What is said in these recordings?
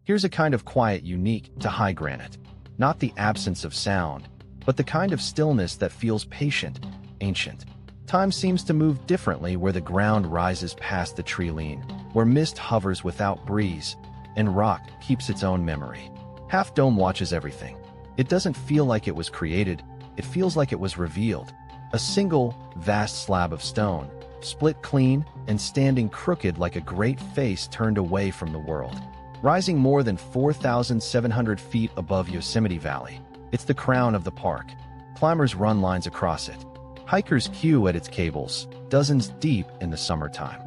Here's a kind of quiet unique to high granite. Not the absence of sound, but the kind of stillness that feels patient, ancient. Time seems to move differently where the ground rises past the tree line, where mist hovers without breeze, and rock keeps its own memory. Half Dome watches everything. It doesn't feel like it was created, it feels like it was revealed. A single, vast slab of stone, split clean and standing crooked like a great face turned away from the world. Rising more than 4,700 feet above Yosemite Valley, it's the crown of the park. Climbers run lines across it. Hikers queue at its cables, dozens deep in the summertime.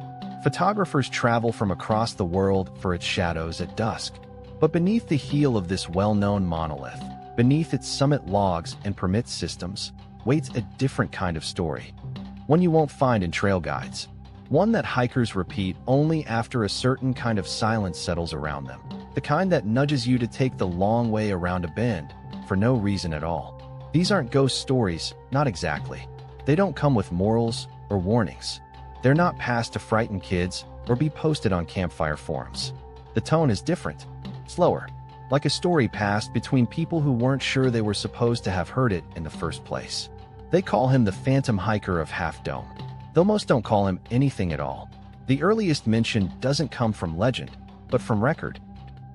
Photographers travel from across the world for its shadows at dusk. But beneath the heel of this well-known monolith, beneath its summit logs and permit systems, waits a different kind of story. One you won't find in trail guides. One that hikers repeat only after a certain kind of silence settles around them. The kind that nudges you to take the long way around a bend, for no reason at all. These aren't ghost stories, not exactly. They don't come with morals or warnings. They're not passed to frighten kids or be posted on campfire forums. The tone is different, slower, like a story passed between people who weren't sure they were supposed to have heard it in the first place. They call him the Phantom Hiker of Half Dome, though most don't call him anything at all. The earliest mention doesn't come from legend, but from record.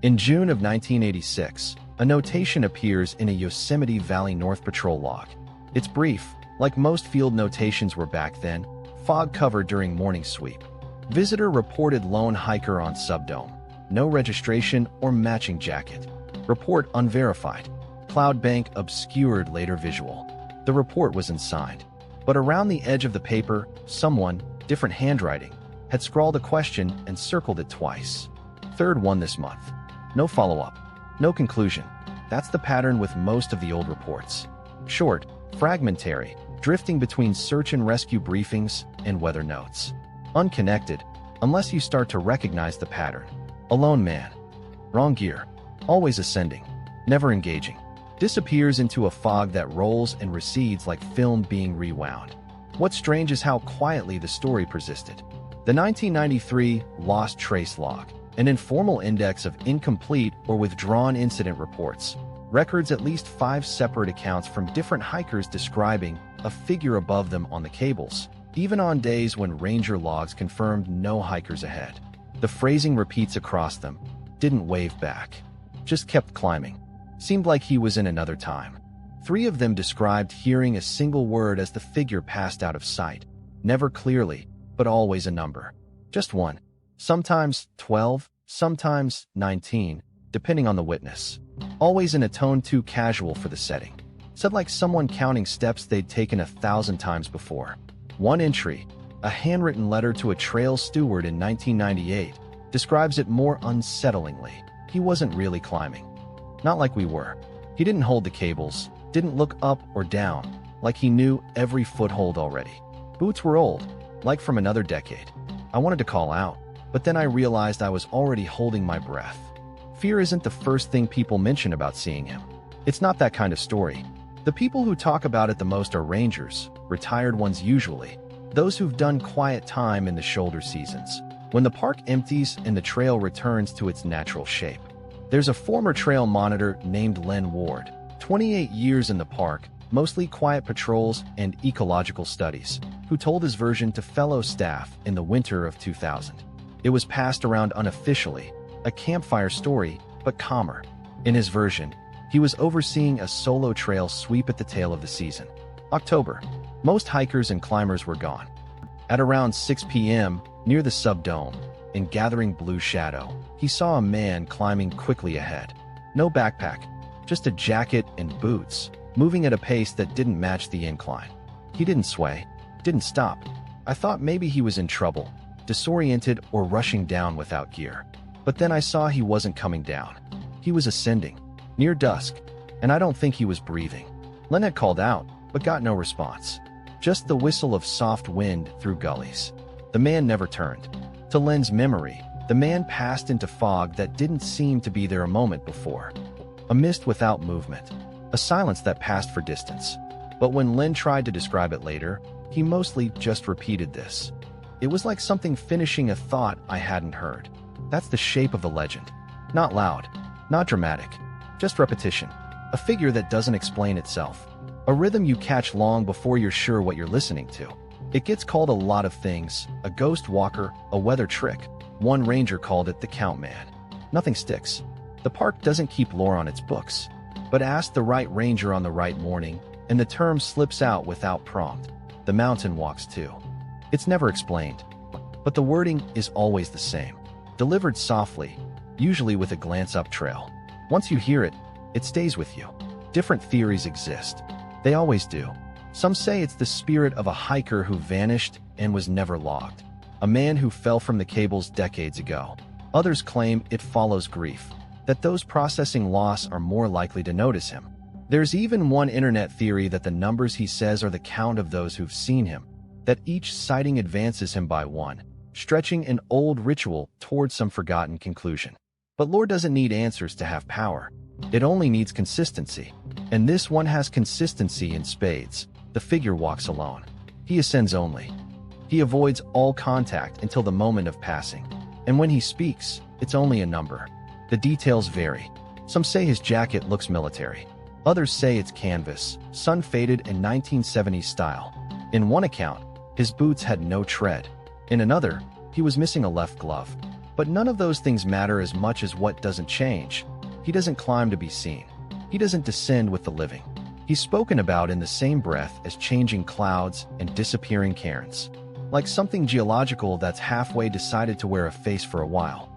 In June of 1986, a notation appears in a Yosemite Valley North Patrol log. It's brief, like most field notations were back then, fog cover during morning sweep. Visitor reported lone hiker on subdome. No registration or matching jacket. Report unverified. Cloud bank obscured later visual. The report was unsigned. But around the edge of the paper, someone, different handwriting, had scrawled a question and circled it twice. Third one this month. No follow-up. No conclusion. That's the pattern with most of the old reports. Short, fragmentary, drifting between search and rescue briefings and weather notes. Unconnected, unless you start to recognize the pattern. A lone man. Wrong gear. Always ascending. Never engaging. Disappears into a fog that rolls and recedes like film being rewound. What's strange is how quietly the story persisted. The 1993 Lost Trace Log, an informal index of incomplete or withdrawn incident reports, records at least 5 separate accounts from different hikers describing a figure above them on the cables, even on days when ranger logs confirmed no hikers ahead. The phrasing repeats across them. Didn't wave back. Just kept climbing. Seemed like he was in another time. 3 of them described hearing a single word as the figure passed out of sight. Never clearly, but always a number. Just 1. Sometimes 12, sometimes 19, depending on the witness. Always in a tone too casual for the setting. Said like someone counting steps they'd taken 1,000 times before. One entry, a handwritten letter to a trail steward in 1998, describes it more unsettlingly. He wasn't really climbing. Not like we were. He didn't hold the cables, didn't look up or down, like he knew every foothold already. Boots were old, like from another decade. I wanted to call out, but then I realized I was already holding my breath. Fear isn't the first thing people mention about seeing him. It's not that kind of story. The people who talk about it the most are rangers, retired ones usually, those who've done quiet time in the shoulder seasons, when the park empties and the trail returns to its natural shape. There's a former trail monitor named Len Ward, 28 years in the park, mostly quiet patrols and ecological studies, who told his version to fellow staff in the winter of 2000. It was passed around unofficially, a campfire story, but calmer. In his version, he was overseeing a solo trail sweep at the tail of the season. October. Most hikers and climbers were gone. At around 6 p.m., near the subdome, in gathering blue shadow, he saw a man climbing quickly ahead. No backpack, just a jacket and boots, moving at a pace that didn't match the incline. He didn't sway, didn't stop. I thought maybe he was in trouble, disoriented or rushing down without gear. But then I saw he wasn't coming down. He was ascending, near dusk, and I don't think he was breathing. Len had called out, but got no response. Just the whistle of soft wind through gullies. The man never turned. To Len's memory, the man passed into fog that didn't seem to be there a moment before. A mist without movement. A silence that passed for distance. But when Len tried to describe it later, he mostly just repeated this. It was like something finishing a thought I hadn't heard. That's the shape of the legend. Not loud, not dramatic, just repetition. A figure that doesn't explain itself. A rhythm you catch long before you're sure what you're listening to. It gets called a lot of things, a ghost walker, a weather trick. One ranger called it the Count Man. Nothing sticks. The park doesn't keep lore on its books. But ask the right ranger on the right morning, and the term slips out without prompt. The mountain walks too. It's never explained. But the wording is always the same. Delivered softly, usually with a glance-up trail. Once you hear it, it stays with you. Different theories exist. They always do. Some say it's the spirit of a hiker who vanished and was never logged. A man who fell from the cables decades ago. Others claim it follows grief, that those processing loss are more likely to notice him. There's even one internet theory that the numbers he says are the count of those who've seen him, that each sighting advances him by one, stretching an old ritual towards some forgotten conclusion. But lore doesn't need answers to have power. It only needs consistency. And this one has consistency in spades. The figure walks alone. He ascends only. He avoids all contact until the moment of passing. And when he speaks, it's only a number. The details vary. Some say his jacket looks military. Others say it's canvas, sun-faded in 1970s style. In one account, his boots had no tread. In another, he was missing a left glove. But none of those things matter as much as what doesn't change. He doesn't climb to be seen. He doesn't descend with the living. He's spoken about in the same breath as changing clouds and disappearing cairns. Like something geological that's halfway decided to wear a face for a while.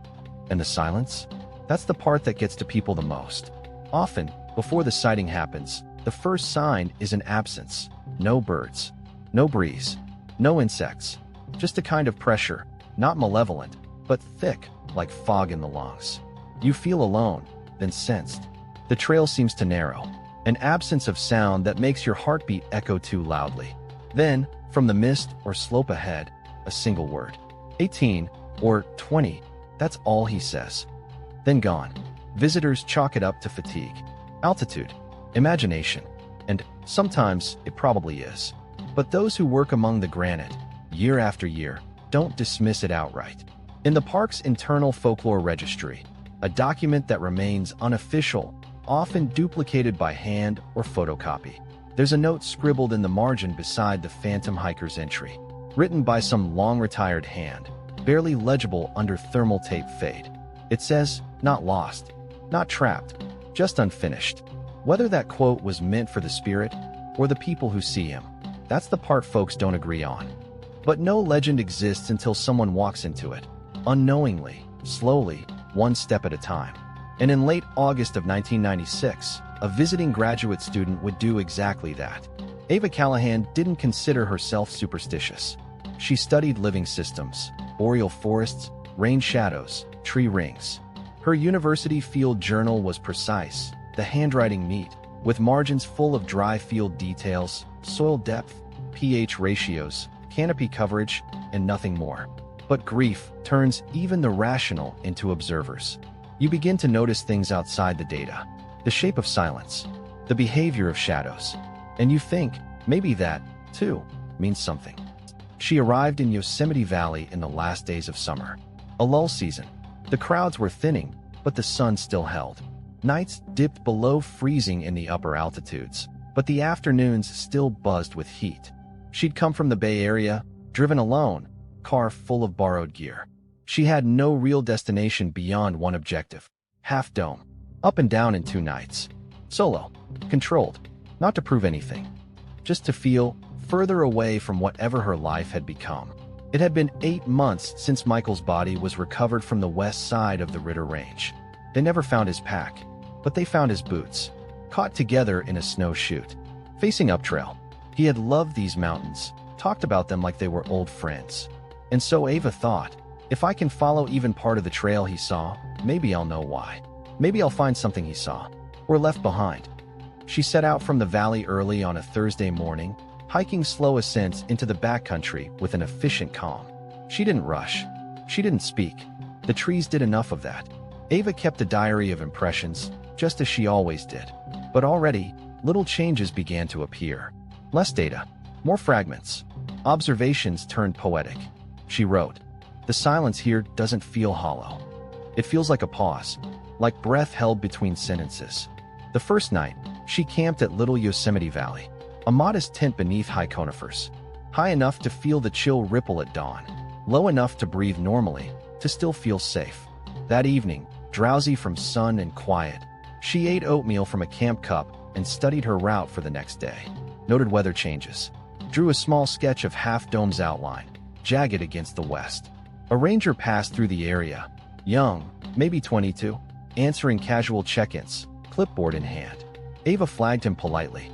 And the silence? That's the part that gets to people the most. Often, before the sighting happens, the first sign is an absence. No birds. No breeze. No insects. Just a kind of pressure, not malevolent, but thick, like fog in the lungs. You feel alone, then sensed. The trail seems to narrow. An absence of sound that makes your heartbeat echo too loudly. Then, from the mist or slope ahead, a single word. 18 or 20, that's all he says. Then gone. Visitors chalk it up to fatigue, altitude, imagination, and sometimes it probably is. But those who work among the granite, year after year, don't dismiss it outright. In the park's internal folklore registry, a document that remains unofficial, often duplicated by hand or photocopy, there's a note scribbled in the margin beside the phantom hiker's entry, written by some long-retired hand, barely legible under thermal tape fade. It says, not lost, not trapped, just unfinished. Whether that quote was meant for the spirit or the people who see him, that's the part folks don't agree on. But no legend exists until someone walks into it, unknowingly, slowly, one step at a time. And in late August of 1996, a visiting graduate student would do exactly that. Ava Callahan didn't consider herself superstitious. She studied living systems, boreal forests, rain shadows, tree rings. Her university field journal was precise, the handwriting neat, with margins full of dry field details, soil depth, pH ratios, canopy coverage, and nothing more. But grief turns even the rational into observers. You begin to notice things outside the data, the shape of silence, the behavior of shadows, and you think, maybe that, too, means something. She arrived in Yosemite Valley in the last days of summer. A lull season. The crowds were thinning, but the sun still held. Nights dipped below freezing in the upper altitudes, but the afternoons still buzzed with heat. She'd come from the Bay Area, driven alone, car full of borrowed gear. She had no real destination beyond one objective. Half Dome. Up and down in 2 nights. Solo. Controlled. Not to prove anything. Just to feel further away from whatever her life had become. It had been 8 months since Michael's body was recovered from the west side of the Ritter Range. They never found his pack, but they found his boots, caught together in a snow chute. Facing up trail. He had loved these mountains, talked about them like they were old friends. And so Ava thought, if I can follow even part of the trail he saw, maybe I'll know why. Maybe I'll find something he saw, or left behind. She set out from the valley early on a Thursday morning, hiking slow ascents into the backcountry with an efficient calm. She didn't rush. She didn't speak. The trees did enough of that. Ava kept a diary of impressions, just as she always did. But already, little changes began to appear. Less data, more fragments. Observations turned poetic. She wrote, "The silence here doesn't feel hollow. It feels like a pause. like breath held between sentences. The first night, she camped at Little Yosemite Valley, a modest tent beneath high conifers. High enough to feel the chill ripple at dawn, low enough to breathe normally, to still feel safe. That evening, drowsy from sun and quiet, she ate oatmeal from a camp cup and studied her route for the next day. Noted weather changes. Drew a small sketch of Half Dome's outline, jagged against the west. A ranger passed through the area, young, maybe 22, answering casual check-ins, clipboard in hand. Ava flagged him politely.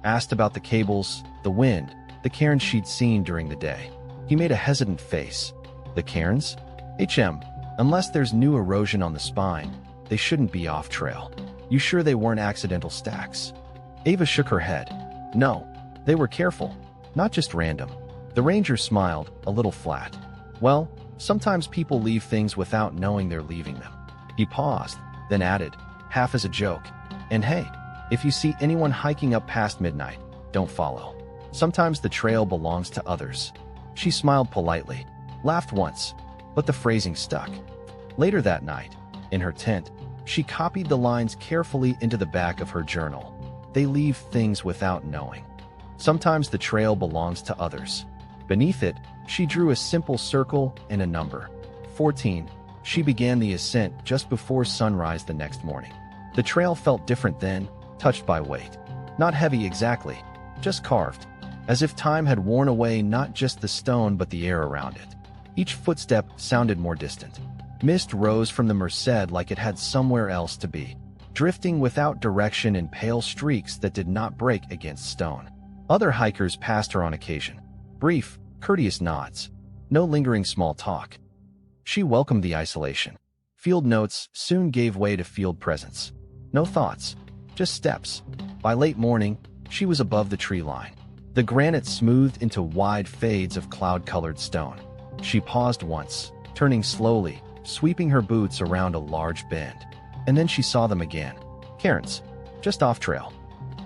Asked about the cables, the wind, the cairns she'd seen during the day. He made a hesitant face. The cairns? Unless there's new erosion on the spine, they shouldn't be off-trail. You sure they weren't accidental stacks? Ava shook her head. No, they were careful, not just random. The ranger smiled, a little flat. Well, sometimes people leave things without knowing they're leaving them. He paused, then added, half as a joke. And hey, if you see anyone hiking up past midnight, don't follow. Sometimes the trail belongs to others. She smiled politely, laughed once, but the phrasing stuck. Later that night, in her tent, she copied the lines carefully into the back of her journal. They leave things without knowing. Sometimes the trail belongs to others. Beneath it, she drew a simple circle and a number. 14. She began the ascent just before sunrise the next morning. The trail felt different then, touched by weight. Not heavy exactly, just carved, as if time had worn away not just the stone but the air around it. Each footstep sounded more distant. Mist rose from the Merced like it had somewhere else to be, drifting without direction in pale streaks that did not break against stone. Other hikers passed her on occasion. Brief, courteous nods. No lingering small talk. She welcomed the isolation. Field notes soon gave way to field presence. No thoughts, just steps. By late morning, she was above the tree line. The granite smoothed into wide fades of cloud-colored stone. She paused once, turning slowly, sweeping her boots around a large bend. And then she saw them again. Cairns, just off-trail.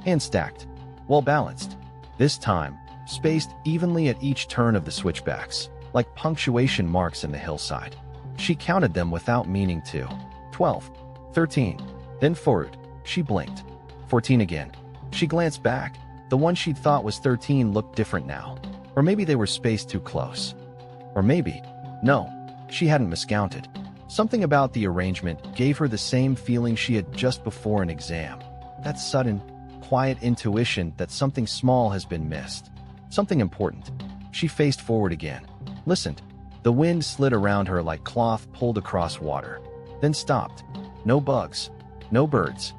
Hands stacked, well-balanced. This time, spaced evenly at each turn of the switchbacks, like punctuation marks in the hillside. She counted them without meaning to. 12, 13. Then forward, she blinked. 14 again. She glanced back. The one she'd thought was 13 looked different now. Or maybe they were spaced too close. Or maybe, no, she hadn't miscounted. Something about the arrangement gave her the same feeling she had just before an exam. That sudden, quiet intuition that something small has been missed. Something important. She faced forward again. Listened. The wind slid around her like cloth pulled across water. Then stopped. No bugs. No birds.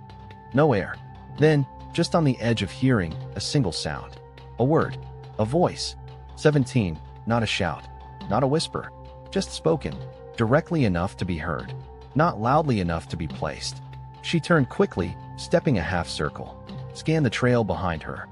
No air. Then, just on the edge of hearing, a single sound. A word. A voice. 17. Not a shout. Not a whisper. Just spoken. Directly enough to be heard. Not loudly enough to be placed. She turned quickly, stepping a half circle. Scanned the trail behind her.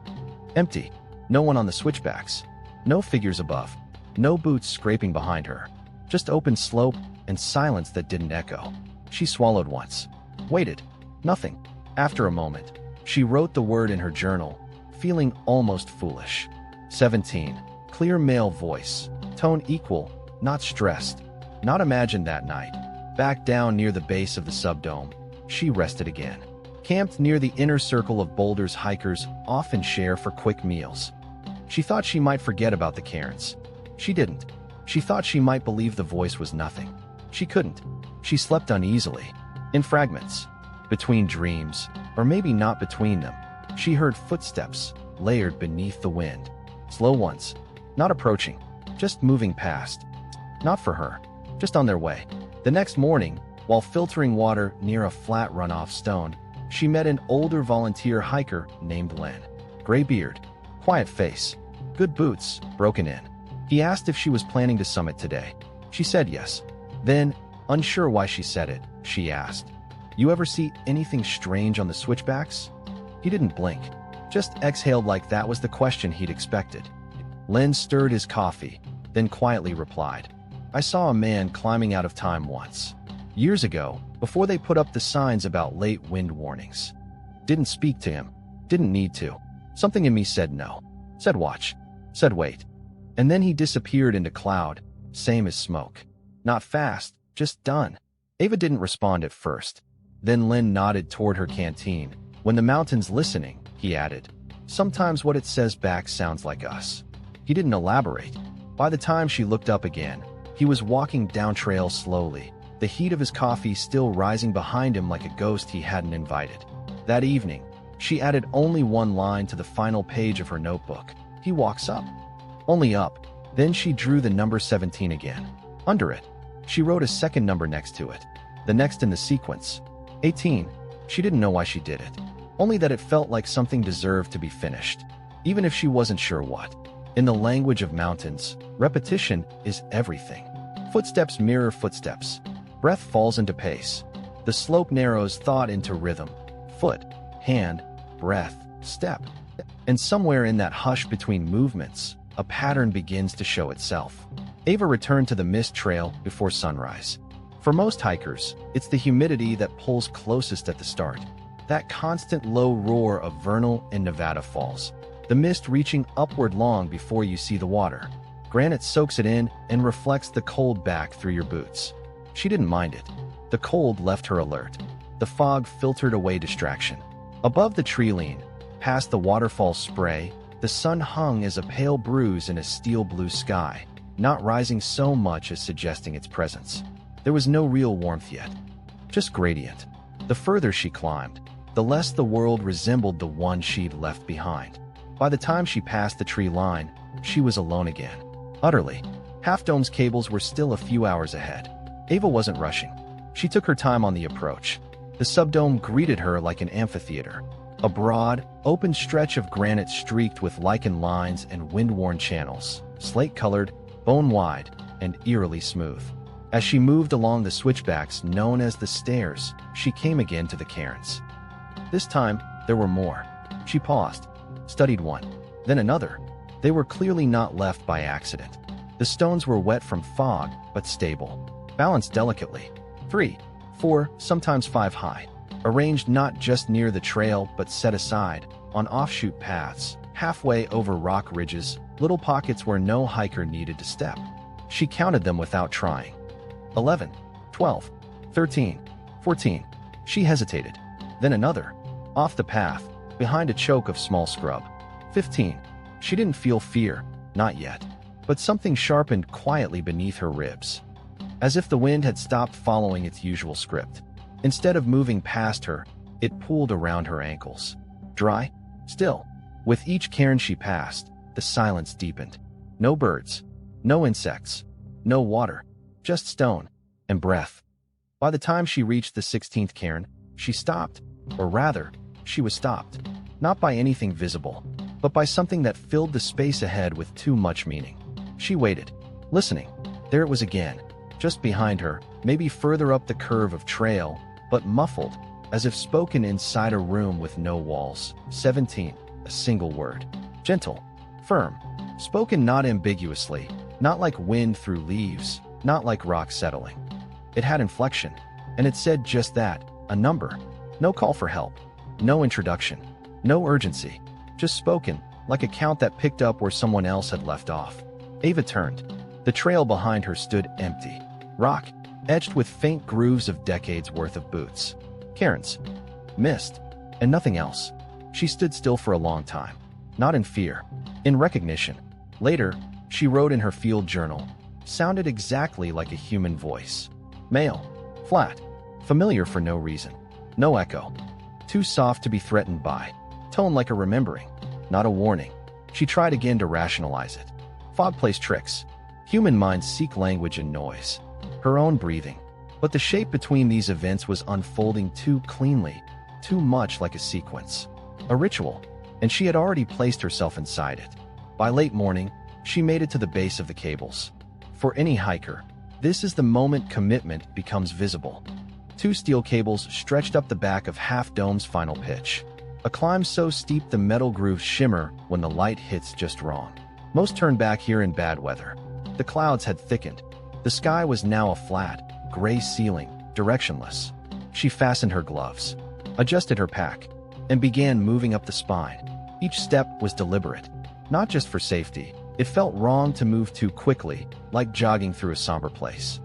Empty. No one on the switchbacks. No figures above. No boots scraping behind her. Just open slope and silence that didn't echo. She swallowed once. Waited. Nothing. After a moment, she wrote the word in her journal, feeling almost foolish. 17. Clear male voice. Tone equal, not stressed. Not imagined that night. Back down near the base of the subdome, she rested again. Camped near the inner circle of boulders hikers often share for quick meals. She thought she might forget about the cairns. She didn't. She thought she might believe the voice was nothing. She couldn't. She slept uneasily. In fragments. Between dreams, or maybe not between them, she heard footsteps, layered beneath the wind. Slow ones. Not approaching. Just moving past. Not for her. Just on their way. The next morning, while filtering water near a flat runoff stone, she met an older volunteer hiker named Len. Gray beard. Quiet face. Good boots, broken in. He asked if she was planning to summit today. She said yes. Then, unsure why she said it, she asked, "You ever see anything strange on the switchbacks?" He didn't blink. Just exhaled like that was the question he'd expected. Len stirred his coffee, then quietly replied, "I saw a man climbing out of time once. Years ago, before they put up the signs about late wind warnings. Didn't speak to him. Didn't need to. Something in me said no. Said watch. Said wait. And then he disappeared into cloud, same as smoke. Not fast, just done." Ava didn't respond at first. Then Lin nodded toward her canteen. When the mountain's listening, he added. Sometimes what it says back sounds like us. He didn't elaborate. By the time she looked up again, he was walking down trail slowly, the heat of his coffee still rising behind him like a ghost he hadn't invited. That evening, she added only one line to the final page of her notebook. He walks up. Only up. Then she drew the number 17 again. Under it, she wrote a second number next to it, the next in the sequence. 18. She didn't know why she did it, only that it felt like something deserved to be finished, even if she wasn't sure what. In the language of mountains, repetition is everything. Footsteps mirror footsteps. Breath falls into pace. The slope narrows thought into rhythm. Foot, hand, breath, step. And somewhere in that hush between movements, a pattern begins to show itself. Ava returned to the mist trail before sunrise. For most hikers, it's the humidity that pulls closest at the start. That constant low roar of vernal and Nevada falls. The mist reaching upward long before you see the water. Granite soaks it in and reflects the cold back through your boots. She didn't mind it. The cold left her alert. The fog filtered away distraction. Above the tree line, past the waterfall spray, the sun hung as a pale bruise in a steel blue sky, not rising so much as suggesting its presence. There was no real warmth yet, just gradient. The further she climbed, the less the world resembled the one she'd left behind. By the time she passed the tree line, she was alone again. Utterly. Half Dome's cables were still a few hours ahead. Ava wasn't rushing. She took her time on the approach. The subdome greeted her like an amphitheater. A broad, open stretch of granite streaked with lichen lines and wind-worn channels, slate-colored, bone-wide, and eerily smooth. As she moved along the switchbacks known as the stairs, she came again to the cairns. This time, there were more. She paused, studied one, then another. They were clearly not left by accident. The stones were wet from fog, but stable, balanced delicately. 3, 4, sometimes 5 high. Arranged not just near the trail but set aside, on offshoot paths, halfway over rock ridges, little pockets where no hiker needed to step. She counted them without trying. 11, 12, 13, 14. She hesitated. Then another. Off the path, behind a choke of small scrub. 15. She didn't feel fear, not yet. But something sharpened quietly beneath her ribs. As if the wind had stopped following its usual script. Instead of moving past her, it pooled around her ankles. Dry? Still. With each cairn she passed, the silence deepened. No birds. No insects. No water. Just stone. And breath. By the time she reached the 16th cairn, she stopped. Or rather, she was stopped. Not by anything visible, but by something that filled the space ahead with too much meaning. She waited, listening. There it was again. Just behind her, maybe further up the curve of trail, but muffled, as if spoken inside a room with no walls. 17. A single word. Gentle. Firm. Spoken not ambiguously, not like wind through leaves, not like rock settling. It had inflection, and it said just that, a number. No call for help. No introduction. No urgency. Just spoken, like a count that picked up where someone else had left off. Ava turned. The trail behind her stood empty. Rock, etched with faint grooves of decades' worth of boots. Cairns. Mist. And nothing else. She stood still for a long time. Not in fear. In recognition. Later, she wrote in her field journal. Sounded exactly like a human voice. Male. Flat. Familiar for no reason. No echo. Too soft to be threatened by. Tone like a remembering. Not a warning. She tried again to rationalize it. Fog plays tricks. Human minds seek language and noise. Her own breathing. But the shape between these events was unfolding too cleanly, too much like a sequence. A ritual, and she had already placed herself inside it. By late morning, she made it to the base of the cables. For any hiker, this is the moment commitment becomes visible. 2 steel cables stretched up the back of Half Dome's final pitch. A climb so steep the metal grooves shimmer when the light hits just wrong. Most turned back here in bad weather. The clouds had thickened. The sky was now a flat, gray ceiling, directionless. She fastened her gloves, adjusted her pack, and began moving up the spine. Each step was deliberate, not just for safety. It felt wrong to move too quickly, like jogging through a somber place.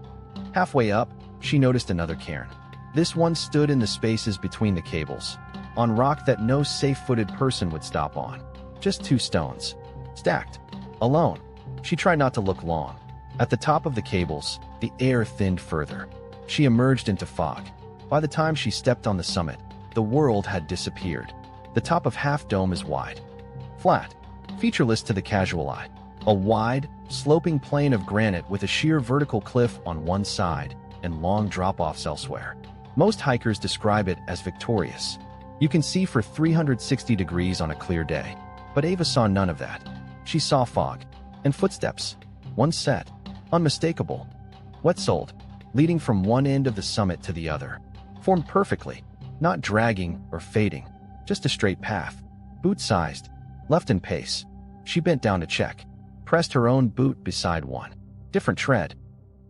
Halfway up, she noticed another cairn. This one stood in the spaces between the cables, on rock that no safe-footed person would stop on. Just 2 stones. Stacked. Alone. She tried not to look long. At the top of the cables, the air thinned further. She emerged into fog. By the time she stepped on the summit, the world had disappeared. The top of Half Dome is wide. Flat. Featureless to the casual eye. A wide, sloping plain of granite with a sheer vertical cliff on one side and long drop-offs elsewhere. Most hikers describe it as victorious. You can see for 360 degrees on a clear day. But Ava saw none of that. She saw fog. And footsteps. One set. Unmistakable. Wet-soled. Leading from one end of the summit to the other. Formed perfectly. Not dragging or fading. Just a straight path. Boot-sized. Left in pace. She bent down to check. Pressed her own boot beside one. Different tread.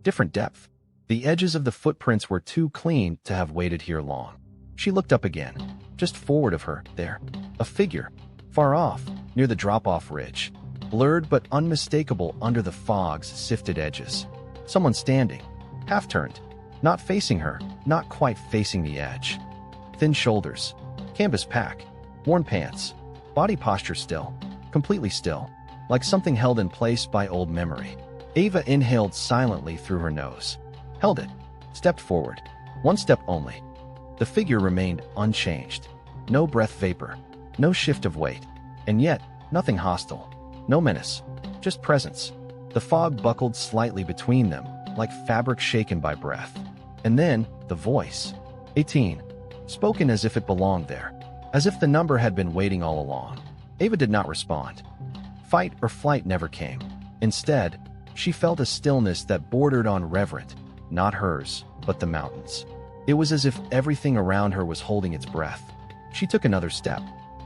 Different depth. The edges of the footprints were too clean to have waited here long. She looked up again. Just forward of her, there. A figure. Far off, near the drop-off ridge. Blurred but unmistakable under the fog's sifted edges. Someone standing. Half-turned. Not facing her, not quite facing the edge. Thin shoulders. Canvas pack. Worn pants. Body posture still. Completely still. Like something held in place by old memory. Ava inhaled silently through her nose. Held it. Stepped forward. One step only. The figure remained unchanged. No breath vapor. No shift of weight. And yet, nothing hostile. No menace. Just presence. The fog buckled slightly between them, like fabric shaken by breath. And then, the voice. 18. Spoken as if it belonged there. As if the number had been waiting all along. Ava did not respond. Fight or flight never came. Instead, she felt a stillness that bordered on reverent, not hers, but the mountains. It was as if everything around her was holding its breath. She took another step.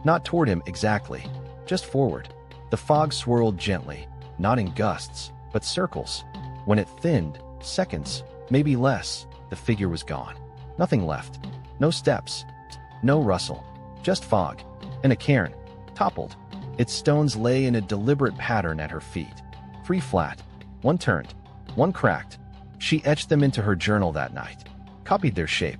Not toward him exactly, just forward. The fog swirled gently, not in gusts, but circles. When it thinned, seconds, maybe less, the figure was gone. Nothing left. No steps. No rustle. Just fog. And a cairn. Toppled. Its stones lay in a deliberate pattern at her feet. 3 flat. One turned. One cracked. She etched them into her journal that night. Copied their shape.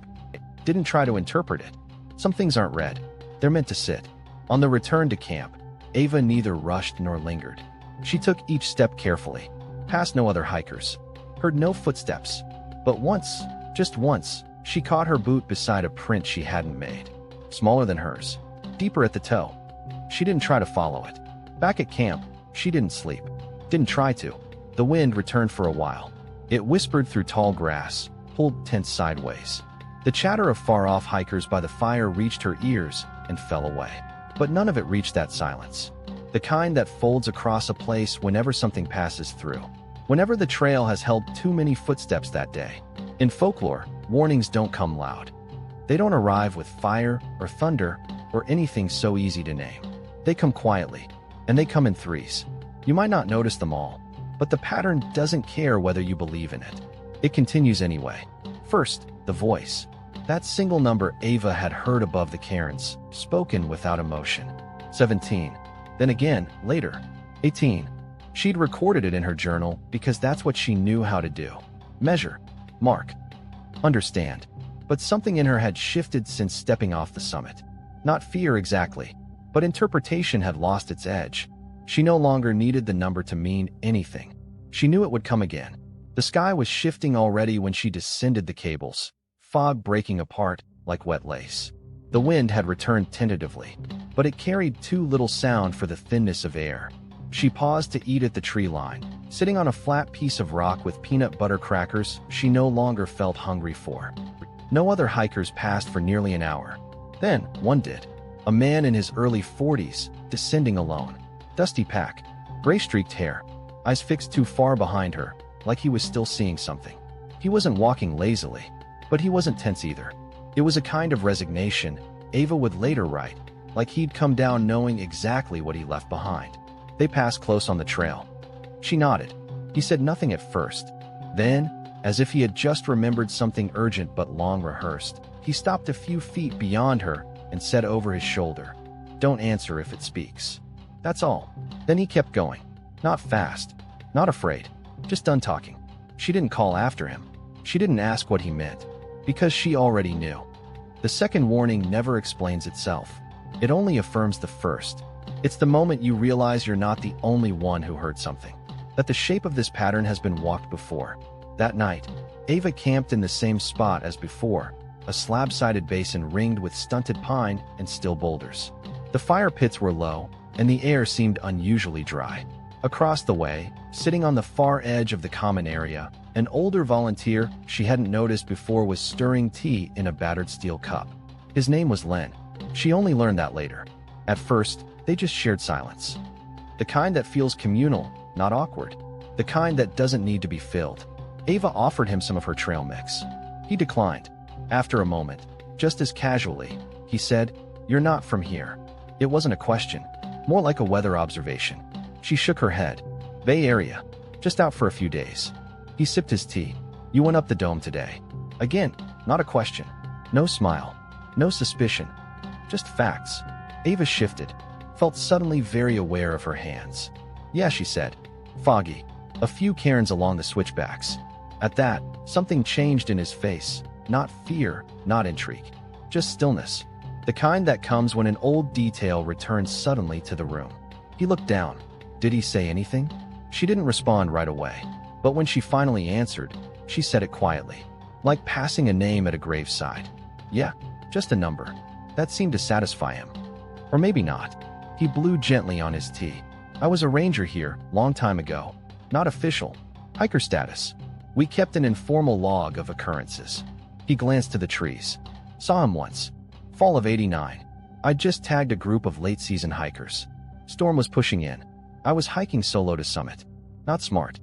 Didn't try to interpret it. Some things aren't read. They're meant to sit. On the return to camp, Ava neither rushed nor lingered. She took each step carefully. Passed no other hikers. Heard no footsteps. But once, just once, she caught her boot beside a print she hadn't made. Smaller than hers. Deeper at the toe. She didn't try to follow it. Back at camp, she didn't sleep. Didn't try to. The wind returned for a while. It whispered through tall grass, pulled tents sideways. The chatter of far-off hikers by the fire reached her ears and fell away. But none of it reached that silence. The kind that folds across a place whenever something passes through. Whenever the trail has held too many footsteps that day. In folklore, warnings don't come loud. They don't arrive with fire or thunder or anything so easy to name. They come quietly, and they come in threes. You might not notice them all, but the pattern doesn't care whether you believe in it. It continues anyway. First, the voice. That single number Ava had heard above the cairns, spoken without emotion. 17. Then again, later. 18. She'd recorded it in her journal because that's what she knew how to do. Measure. Mark. Understand. But something in her had shifted since stepping off the summit. Not fear exactly, but interpretation had lost its edge. She no longer needed the number to mean anything. She knew it would come again. The sky was shifting already when she descended the cables, fog breaking apart like wet lace. The wind had returned tentatively, but it carried too little sound for the thinness of air. She paused to eat at the tree line. Sitting on a flat piece of rock with peanut butter crackers, she no longer felt hungry for. No other hikers passed for nearly an hour. Then, one did. A man in his early 40s, descending alone. Dusty pack, gray-streaked hair, eyes fixed too far behind her, like he was still seeing something. He wasn't walking lazily, but he wasn't tense either. It was a kind of resignation, Ava would later write, like he'd come down knowing exactly what he left behind. They passed close on the trail. She nodded. He said nothing at first. Then, as if he had just remembered something urgent but long rehearsed, he stopped a few feet beyond her and said over his shoulder, "Don't answer if it speaks." That's all. Then he kept going. Not fast. Not afraid. Just done talking. She didn't call after him. She didn't ask what he meant. Because she already knew. The second warning never explains itself. It only affirms the first. It's the moment you realize you're not the only one who heard something. That the shape of this pattern has been walked before. That night, Ava camped in the same spot as before, a slab-sided basin ringed with stunted pine and still boulders. The fire pits were low, and the air seemed unusually dry. Across the way, sitting on the far edge of the common area, an older volunteer she hadn't noticed before was stirring tea in a battered steel cup. His name was Len. She only learned that later. At first, they just shared silence. The kind that feels communal, not awkward. The kind that doesn't need to be filled. Ava offered him some of her trail mix. He declined. After a moment, just as casually, he said, "You're not from here." It wasn't a question, more like a weather observation. She shook her head. "Bay Area. Just out for a few days." He sipped his tea. "You went up the dome today." Again, not a question. No smile. No suspicion. Just facts. Ava shifted, felt suddenly very aware of her hands. "Yeah," she said. "Foggy. A few cairns along the switchbacks." At that, something changed in his face. Not fear, not intrigue. Just stillness. The kind that comes when an old detail returns suddenly to the room. He looked down. Did he say anything? She didn't respond right away. But when she finally answered, she said it quietly, like passing a name at a graveside. "Yeah, just a number." That seemed to satisfy him. Or maybe not. He blew gently on his tea. "I was a ranger here, long time ago. Not official. Hiker status. We kept an informal log of occurrences." He glanced to the trees. "Saw him once. Fall of '89. I'd just tagged a group of late-season hikers. Storm was pushing in. I was hiking solo to summit. Not smart.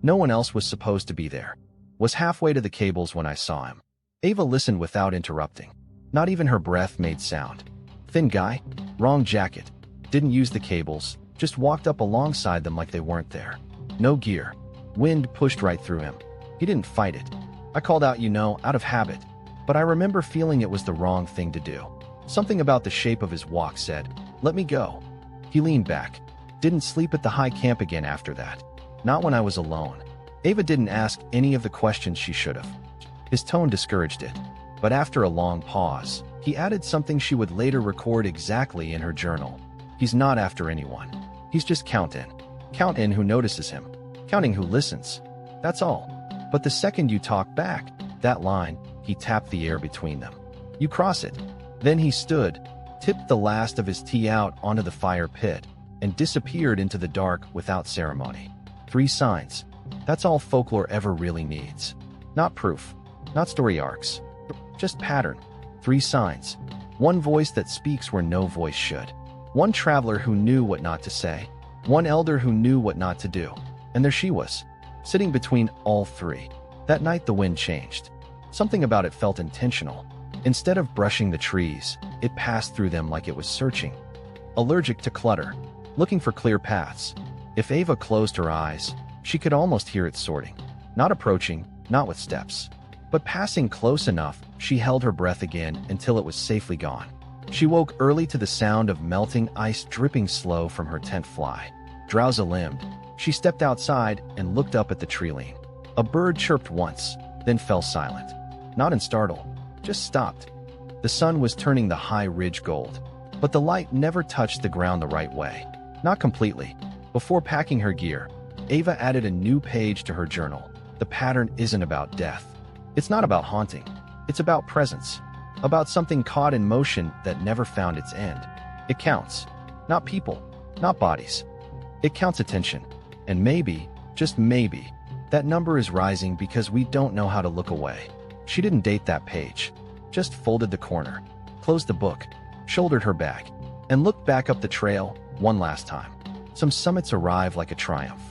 No one else was supposed to be there. Was halfway to the cables when I saw him." Ava listened without interrupting. Not even her breath made sound. Thin guy, wrong jacket. Didn't use the cables, just walked up alongside them like they weren't there. No gear. Wind pushed right through him. He didn't fight it. I called out, out of habit. But I remember feeling it was the wrong thing to do. Something about the shape of his walk said, "Let me go." He leaned back. Didn't sleep at the high camp again after that. Not when I was alone. Ava didn't ask any of the questions she should have. His tone discouraged it. But after a long pause, he added something she would later record exactly in her journal. "He's not after anyone. He's just count in. Count in who notices him. Counting who listens. That's all. But the second you talk back, that line," he tapped the air between them. "You cross it." Then he stood, tipped the last of his tea out onto the fire pit, and disappeared into the dark without ceremony. 3 signs. That's all folklore ever really needs. Not proof. Not story arcs. Just pattern. 3 signs. One voice that speaks where no voice should. One traveler who knew what not to say. One elder who knew what not to do. And there she was, sitting between all 3. That night the wind changed. Something about it felt intentional. Instead of brushing the trees, it passed through them like it was searching. Allergic to clutter. Looking for clear paths. If Ava closed her eyes, she could almost hear it sorting. Not approaching, not with steps. But passing close enough, she held her breath again until it was safely gone. She woke early to the sound of melting ice dripping slow from her tent fly. Drowsy-limbed, she stepped outside and looked up at the tree-line. A bird chirped once, then fell silent. Not in startle, just stopped. The sun was turning the high ridge gold, but the light never touched the ground the right way. Not completely. Before packing her gear, Ava added a new page to her journal. The pattern isn't about death. It's not about haunting. It's about presence. About something caught in motion that never found its end. It counts. Not people. Not bodies. It counts attention. And maybe, just maybe, that number is rising because we don't know how to look away. She didn't date that page. Just folded the corner, closed the book, shouldered her bag, and looked back up the trail one last time. Some summits arrive like a triumph.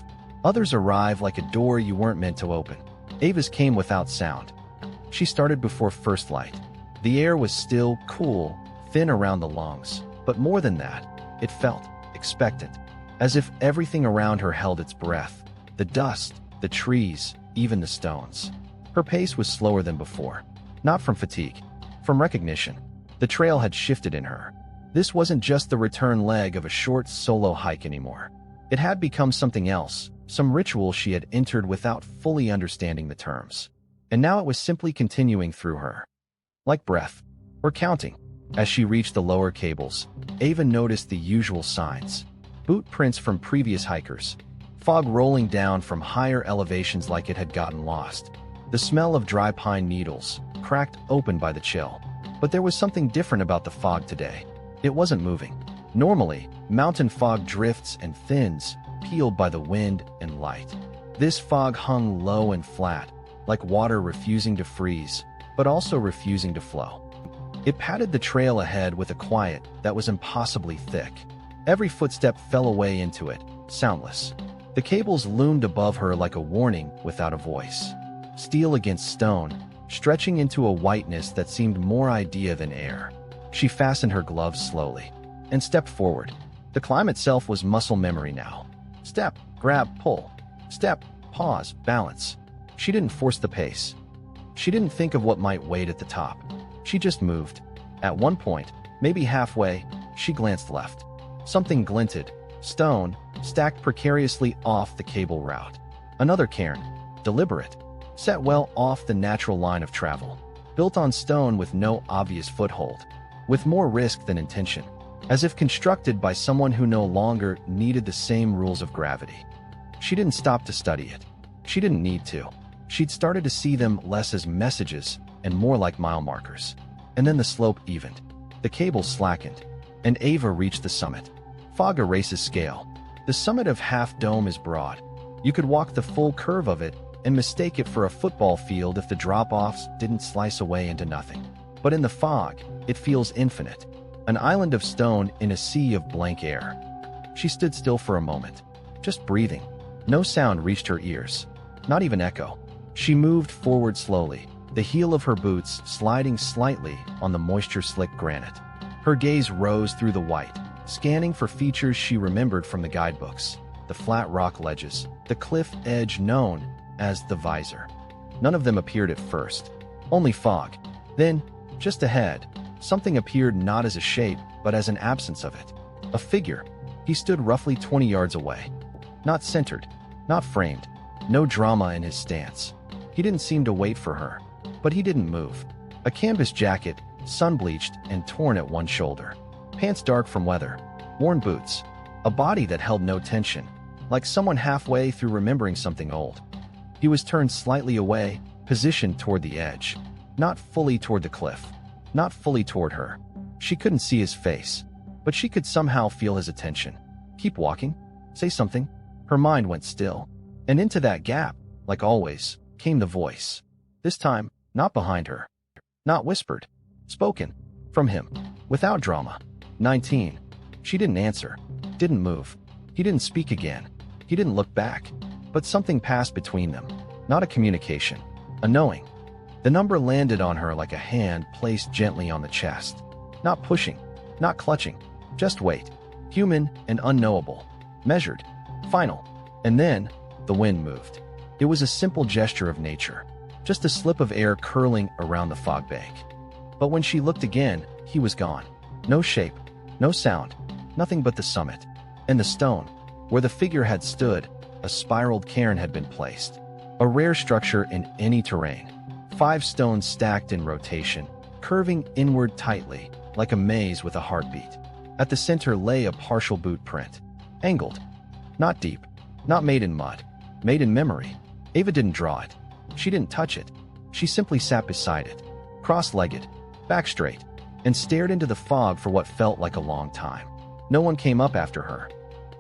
Others arrive like a door you weren't meant to open. Ava's came without sound. She started before first light. The air was still, cool, thin around the lungs. But more than that, it felt expectant. As if everything around her held its breath. The dust, the trees, even the stones. Her pace was slower than before. Not from fatigue. From recognition. The trail had shifted in her. This wasn't just the return leg of a short solo hike anymore. It had become something else, some ritual she had entered without fully understanding the terms. and now it was simply continuing through her. Like breath, or counting. As she reached the lower cables, Ava noticed the usual signs. Boot prints from previous hikers. Fog rolling down from higher elevations like it had gotten lost. The smell of dry pine needles, cracked open by the chill. But there was something different about the fog today. It wasn't moving. Normally, mountain fog drifts and thins, peeled by the wind and light. This fog hung low and flat, like water refusing to freeze, but also refusing to flow. It padded the trail ahead with a quiet that was impossibly thick. Every footstep fell away into it, soundless. The cables loomed above her like a warning without a voice. Steel against stone, stretching into a whiteness that seemed more idea than air. She fastened her gloves slowly and stepped forward. The climb itself was muscle memory now. Step, grab, pull. Step, pause, balance. She didn't force the pace. She didn't think of what might wait at the top. She just moved. At one point, maybe halfway, she glanced left. Something glinted. Stone, stacked precariously off the cable route. Another cairn. Deliberate. Set well off the natural line of travel. Built on stone with no obvious foothold. With more risk than intention. As if constructed by someone who no longer needed the same rules of gravity. She didn't stop to study it. She didn't need to. She'd started to see them less as messages and more like mile markers. And then the slope evened. The cables slackened. And Ava reached the summit. Fog erases scale. The summit of Half Dome is broad. You could walk the full curve of it and mistake it for a football field if the drop-offs didn't slice away into nothing. But in the fog, it feels infinite. An island of stone in a sea of blank air. She stood still for a moment, just breathing. No sound reached her ears. Not even echo. She moved forward slowly, the heel of her boots sliding slightly on the moisture-slick granite. Her gaze rose through the white, scanning for features she remembered from the guidebooks. The flat rock ledges, the cliff edge known as the visor. None of them appeared at first. Only fog. Then, just ahead, something appeared not as a shape, but as an absence of it. A figure. He stood roughly 20 yards away. Not centered, not framed, no drama in his stance. He didn't seem to wait for her, but he didn't move. A canvas jacket, sun-bleached and torn at one shoulder. Pants dark from weather. Worn boots. A body that held no tension, like someone halfway through remembering something old. He was turned slightly away, positioned toward the edge. Not fully toward the cliff. Not fully toward her. She couldn't see his face, but she could somehow feel his attention. Keep walking. Say something. Her mind went still. And into that gap, like always, came the voice. This time, not behind her. Not whispered. Spoken. From him. Without drama. 19. She didn't answer. Didn't move. He didn't speak again. He didn't look back. But something passed between them. Not a communication. A knowing. The number landed on her like a hand placed gently on the chest. Not pushing. Not clutching. Just wait. Human and unknowable. Measured. Final. And then, the wind moved. It was a simple gesture of nature. Just a slip of air curling around the fog bank. But when she looked again, he was gone. No shape. No sound. Nothing but the summit. And the stone. Where the figure had stood, a spiraled cairn had been placed. A rare structure in any terrain. 5 stones stacked in rotation, curving inward tightly, like a maze with a heartbeat. At the center lay a partial boot print. Angled. Not deep. Not made in mud. Made in memory. Ava didn't draw it. She didn't touch it. She simply sat beside it, cross-legged, back straight, and stared into the fog for what felt like a long time. No one came up after her.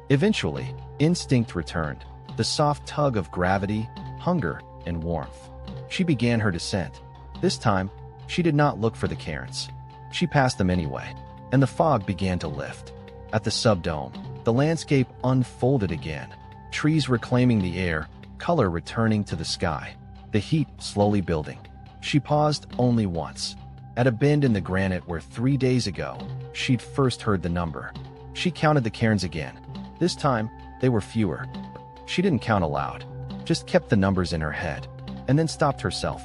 Eventually, instinct returned, the soft tug of gravity, hunger, and warmth. She began her descent. This time, she did not look for the cairns. She passed them anyway, and the fog began to lift. At the subdome, the landscape unfolded again, trees reclaiming the air, color returning to the sky, the heat slowly building. She paused only once, at a bend in the granite where 3 days ago, she'd first heard the number. She counted the cairns again. This time, they were fewer. She didn't count aloud, just kept the numbers in her head, and then stopped herself.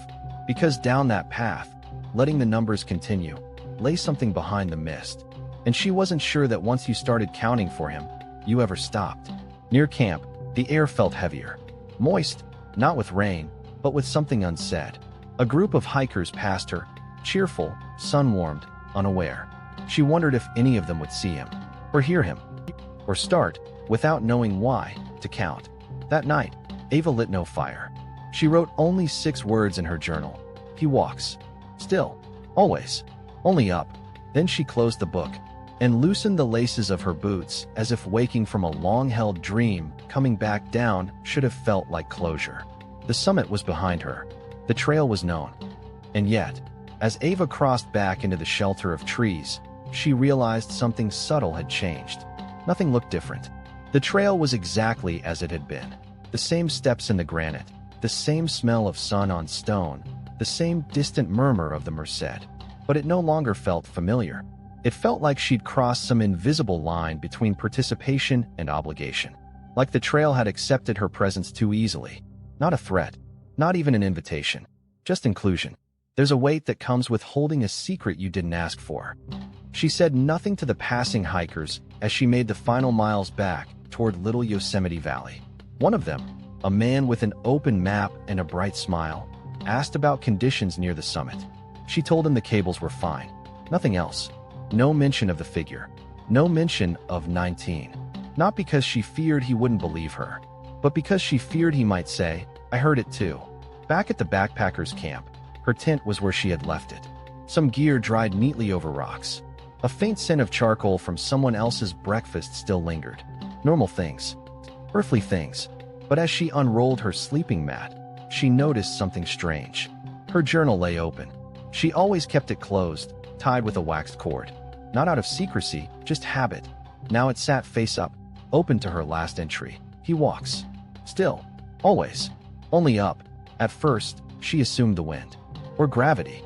Because down that path, letting the numbers continue, lay something behind the mist. And she wasn't sure that once you started counting for him, you ever stopped. Near camp, the air felt heavier. Moist, not with rain, but with something unsaid. A group of hikers passed her, cheerful, sun-warmed, unaware. She wondered if any of them would see him, or hear him, or start, without knowing why, to count. That night, Ava lit no fire. She wrote only 6 words in her journal. He walks. Still. Always. Only up. Then she closed the book and loosened the laces of her boots as if waking from a long-held dream. Coming back down should have felt like closure. The summit was behind her. The trail was known. And yet, as Ava crossed back into the shelter of trees, she realized something subtle had changed. Nothing looked different. The trail was exactly as it had been. The same steps in the granite, the same smell of sun on stone, the same distant murmur of the Merced. But it no longer felt familiar. It felt like she'd crossed some invisible line between participation and obligation. Like the trail had accepted her presence too easily. Not a threat, not even an invitation, just inclusion. There's a weight that comes with holding a secret you didn't ask for. She said nothing to the passing hikers as she made the final miles back toward Little Yosemite Valley. One of them, a man with an open map and a bright smile, asked about conditions near the summit. She told him the cables were fine. Nothing else. No mention of the figure. No mention of 19. Not because she feared he wouldn't believe her, but because she feared he might say, "I heard it too." Back at the backpackers' camp, her tent was where she had left it. Some gear dried neatly over rocks. A faint scent of charcoal from someone else's breakfast still lingered. Normal things. Earthly things. But as she unrolled her sleeping mat, she noticed something strange. Her journal lay open. She always kept it closed, tied with a waxed cord. Not out of secrecy, just habit. Now it sat face up, open to her last entry. He walks. Still. Always. Only up. At first, she assumed the wind. Or gravity.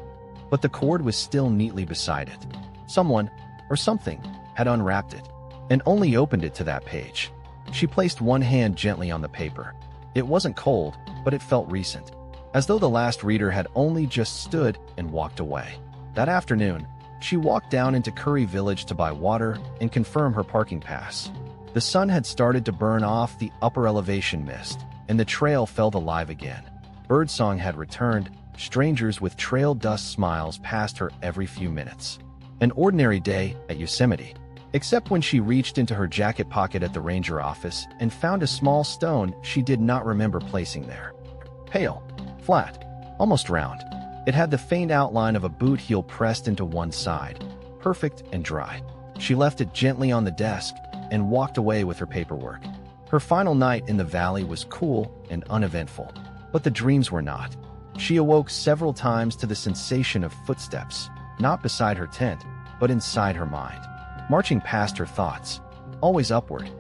But the cord was still neatly beside it. Someone, or something, had unwrapped it, and only opened it to that page. She placed one hand gently on the paper. It wasn't cold, but it felt recent, as though the last reader had only just stood and walked away. That afternoon, she walked down into Curry Village to buy water and confirm her parking pass. The sun had started to burn off the upper elevation mist, and the trail felt alive again. Birdsong had returned. Strangers with trail dust smiles passed her every few minutes. An ordinary day at Yosemite, except when she reached into her jacket pocket at the ranger office and found a small stone she did not remember placing there. Pale, flat, almost round. It had the faint outline of a boot heel pressed into one side, perfect and dry. She left it gently on the desk and walked away with her paperwork. Her final night in the valley was cool and uneventful, but the dreams were not. She awoke several times to the sensation of footsteps, not beside her tent, but inside her mind, marching past her thoughts, always upward,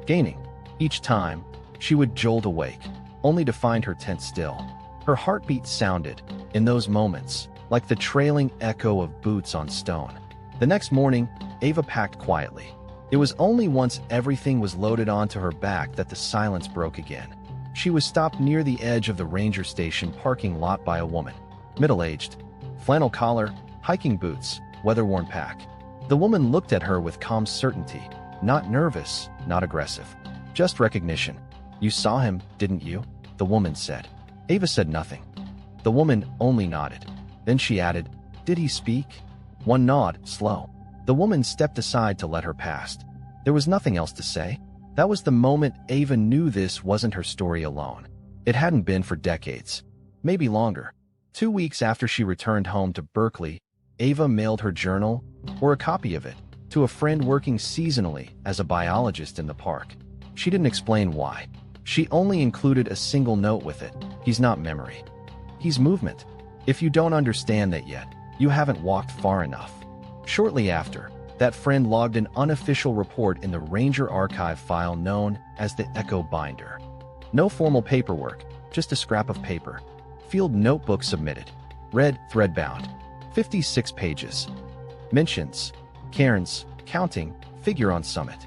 gaining. Each time, she would jolt awake, only to find her tent still. Her heartbeat sounded, in those moments, like the trailing echo of boots on stone. The next morning, Ava packed quietly. It was only once everything was loaded onto her back that the silence broke again. She was stopped near the edge of the ranger station parking lot by a woman, middle-aged, flannel collar, hiking boots, weather-worn pack. The woman looked at her with calm certainty, not nervous, not aggressive. Just recognition. "You saw him, didn't you?" the woman said. Ava said nothing. The woman only nodded. Then she added, "Did he speak?" One nod, slow. The woman stepped aside to let her pass. There was nothing else to say. That was the moment Ava knew this wasn't her story alone. It hadn't been for decades. Maybe longer. 2 weeks after she returned home to Berkeley, Ava mailed her journal, or a copy of it, to a friend working seasonally as a biologist in the park. She didn't explain why. She only included a single note with it. "He's not memory. He's movement. If you don't understand that yet, you haven't walked far enough." Shortly after, that friend logged an unofficial report in the Ranger archive file known as the Echo Binder. No formal paperwork, just a scrap of paper. Field notebook submitted. Red, thread-bound. 56 pages. Mentions. Cairns, counting, figure on summit.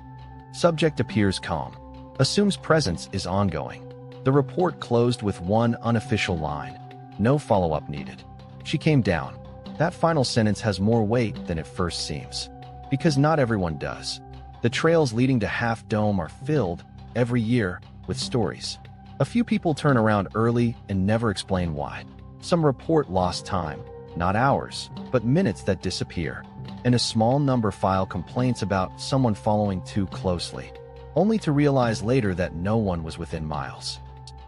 Subject appears calm. Assumes presence is ongoing. The report closed with one unofficial line. No follow-up needed. She came down. That final sentence has more weight than it first seems. Because not everyone does. The trails leading to Half Dome are filled, every year, with stories. A few people turn around early and never explain why. Some report lost time, not hours, but minutes that disappear. And a small number file complaints about someone following too closely, only to realize later that no one was within miles.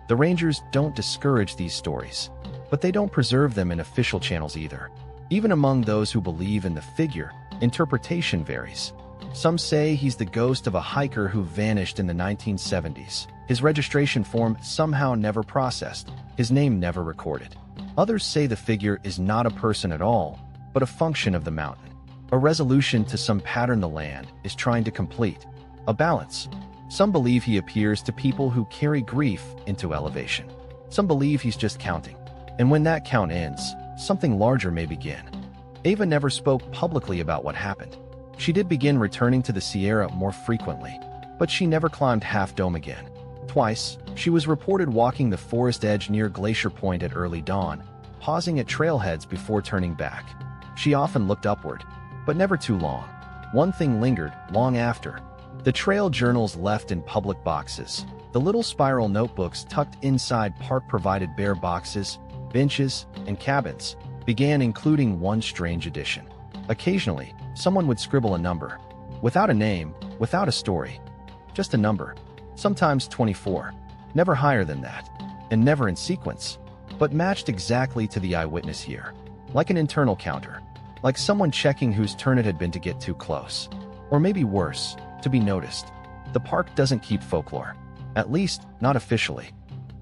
The rangers don't discourage these stories, but they don't preserve them in official channels either. Even among those who believe in the figure, interpretation varies. Some say he's the ghost of a hiker who vanished in the 1970s. His registration form somehow never processed, his name never recorded. Others say the figure is not a person at all, but a function of the mountain, a resolution to some pattern the land is trying to complete, a balance. Some believe he appears to people who carry grief into elevation. Some believe he's just counting. And when that count ends, something larger may begin. Ava never spoke publicly about what happened. She did begin returning to the Sierra more frequently, but she never climbed Half Dome again. Twice, she was reported walking the forest edge near Glacier Point at early dawn, pausing at trailheads before turning back. She often looked upward, but never too long. One thing lingered long after. The trail journals left in public boxes, the little spiral notebooks tucked inside park-provided bare boxes, benches, and cabins, began including one strange addition. Occasionally, someone would scribble a number, without a name, without a story, just a number, sometimes 24, never higher than that, and never in sequence, but matched exactly to the eyewitness year, like an internal counter, like someone checking whose turn it had been to get too close, or maybe worse, to be noticed. The park doesn't keep folklore, at least not officially,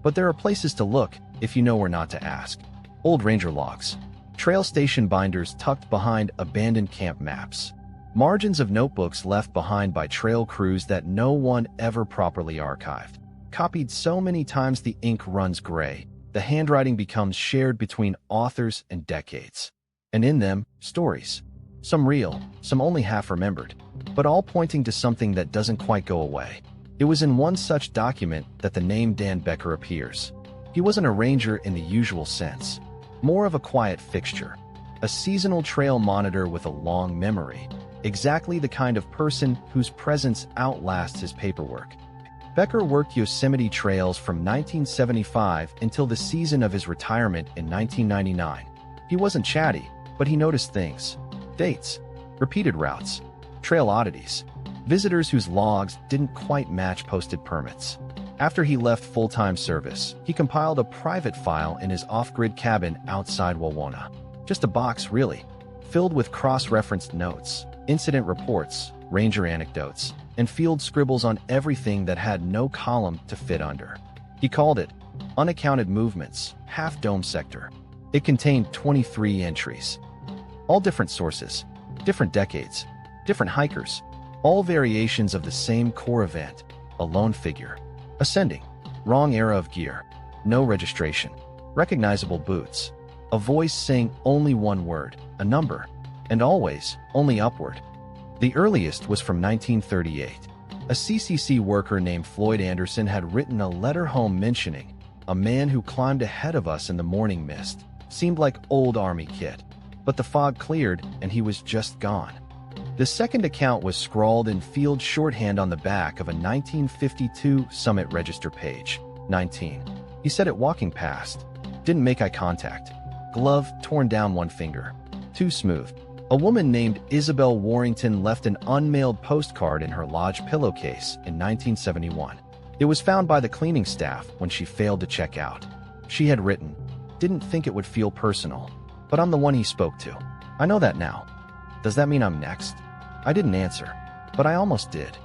but there are places to look if you know where not to ask. Old ranger logs, trail station binders tucked behind abandoned camp maps, margins of notebooks left behind by trail crews that no one ever properly archived, copied so many times the ink runs gray, the handwriting becomes shared between authors and decades. And in them, stories. Some real, some only half remembered, but all pointing to something that doesn't quite go away. It was in one such document that the name Dan Becker appears. He wasn't a ranger in the usual sense, more of a quiet fixture, a seasonal trail monitor with a long memory, exactly the kind of person whose presence outlasts his paperwork. Becker worked Yosemite trails from 1975 until the season of his retirement in 1999. He wasn't chatty, but he noticed things. Dates, repeated routes, trail oddities, visitors whose logs didn't quite match posted permits. After he left full-time service, he compiled a private file in his off-grid cabin outside Wawona. Just a box, really, filled with cross-referenced notes, incident reports, ranger anecdotes, and field scribbles on everything that had no column to fit under. He called it Unaccounted Movements, Half Dome Sector. It contained 23 entries. All different sources, different decades, different hikers, all variations of the same core event, a lone figure. Ascending, wrong era of gear, no registration, recognizable boots, a voice saying only one word, a number, and always only upward. The earliest was from 1938. A CCC worker named Floyd Anderson had written a letter home mentioning a man who climbed ahead of us in the morning mist, seemed like old army kit, but the fog cleared and he was just gone. The second account was scrawled in field shorthand on the back of a 1952 Summit Register page. 19. He said it walking past. Didn't make eye contact. Glove torn down one finger. Too smooth. A woman named Isabel Warrington left an unmailed postcard in her lodge pillowcase in 1971. It was found by the cleaning staff when she failed to check out. She had written, "Didn't think it would feel personal, but I'm the one he spoke to. I know that now. Does that mean I'm next?" I didn't answer, but I almost did.